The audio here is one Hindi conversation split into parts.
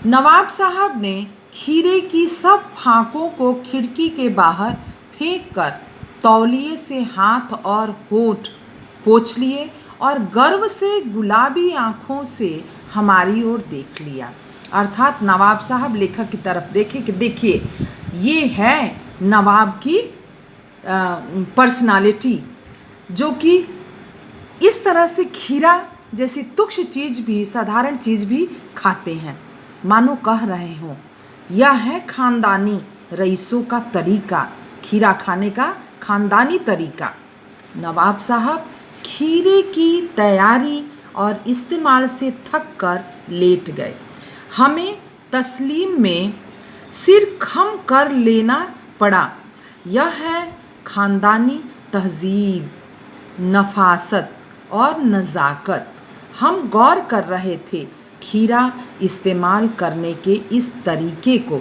नवाब साहब ने खीरे की सब फाकों को खिड़की के बाहर फेंक कर तौलिए से हाथ और होंठ पोंछ लिए और गर्व से गुलाबी आंखों से हमारी ओर देख लिया। अर्थात नवाब साहब लेखक की तरफ देखे कि देखिए ये है नवाब की पर्सनालिटी, जो कि इस तरह से खीरा जैसी तुच्छ चीज़ भी, साधारण चीज़ भी खाते हैं, मानो कह रहे हों यह है खानदानी रईसों का तरीका, खीरा खाने का खानदानी तरीका। नवाब साहब खीरे की तैयारी और इस्तेमाल से थक कर लेट गए। हमें तस्लीम में सिर खम कर लेना पड़ा। यह है खानदानी तहजीब, नफासत और नज़ाकत। हम गौर कर रहे थे खीरा इस्तेमाल करने के इस तरीके को।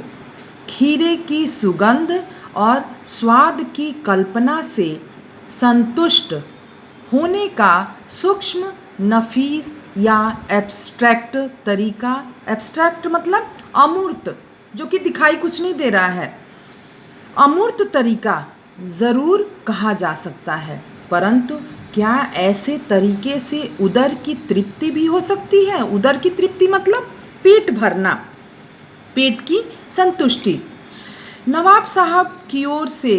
खीरे की सुगंध और स्वाद की कल्पना से संतुष्ट होने का सूक्ष्म, नफीस या एब्स्ट्रैक्ट तरीका, एब्स्ट्रैक्ट मतलब अमूर्त, जो कि दिखाई कुछ नहीं दे रहा है, अमूर्त तरीका ज़रूर कहा जा सकता है। परंतु क्या ऐसे तरीके से उदर की तृप्ति भी हो सकती है? उदर की तृप्ति मतलब पेट भरना, पेट की संतुष्टि। नवाब साहब की ओर से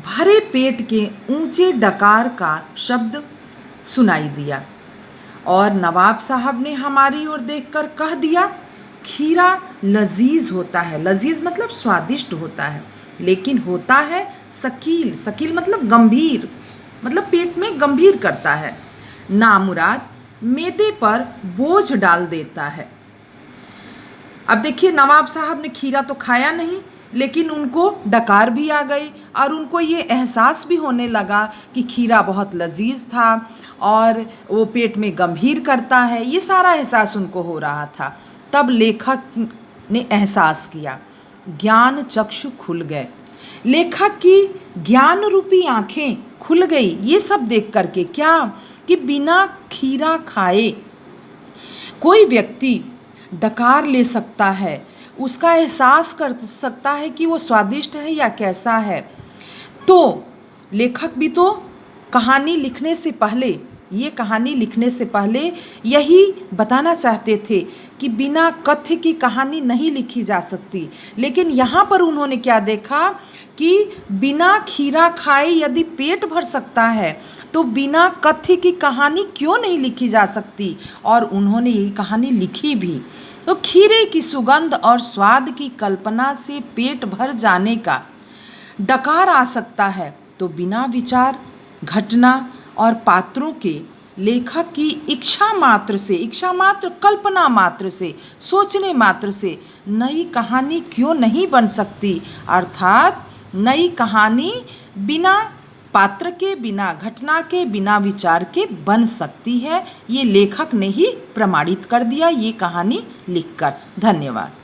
भरे पेट के ऊंचे डकार का शब्द सुनाई दिया और नवाब साहब ने हमारी ओर देखकर कह दिया, खीरा लजीज होता है। लजीज मतलब स्वादिष्ट होता है, लेकिन होता है सकील। सकील मतलब गंभीर, मतलब पेट में गंभीर करता है, नामुराद मैदे पर बोझ डाल देता है। अब देखिए नवाब साहब ने खीरा तो खाया नहीं, लेकिन उनको डकार भी आ गई और उनको ये एहसास भी होने लगा कि खीरा बहुत लजीज था और वो पेट में गंभीर करता है। ये सारा एहसास उनको हो रहा था। तब लेखक ने एहसास किया, ज्ञान चक्षु खुल गए। लेखक की ज्ञान रूपी आंखें खुल गई ये सब देख करके, क्या कि बिना खीरा खाए कोई व्यक्ति डकार ले सकता है, उसका एहसास कर सकता है कि वो स्वादिष्ट है या कैसा है। तो लेखक भी तो कहानी लिखने से पहले, ये कहानी लिखने से पहले यही बताना चाहते थे कि बिना कथ्य की कहानी नहीं लिखी जा सकती। लेकिन यहाँ पर उन्होंने क्या देखा कि बिना खीरा खाए यदि पेट भर सकता है तो बिना कथ्य की कहानी क्यों नहीं लिखी जा सकती, और उन्होंने ये कहानी लिखी भी। तो खीरे की सुगंध और स्वाद की कल्पना से पेट भर जाने का डकार आ सकता है, तो बिना विचार, घटना और पात्रों के लेखक की इच्छा मात्र से, इच्छा मात्र कल्पना मात्र से, सोचने मात्र से नई कहानी क्यों नहीं बन सकती। अर्थात नई कहानी बिना पात्र के, बिना घटना के, बिना विचार के बन सकती है। ये लेखक ने ही प्रमाणित कर दिया ये कहानी लिखकर। धन्यवाद।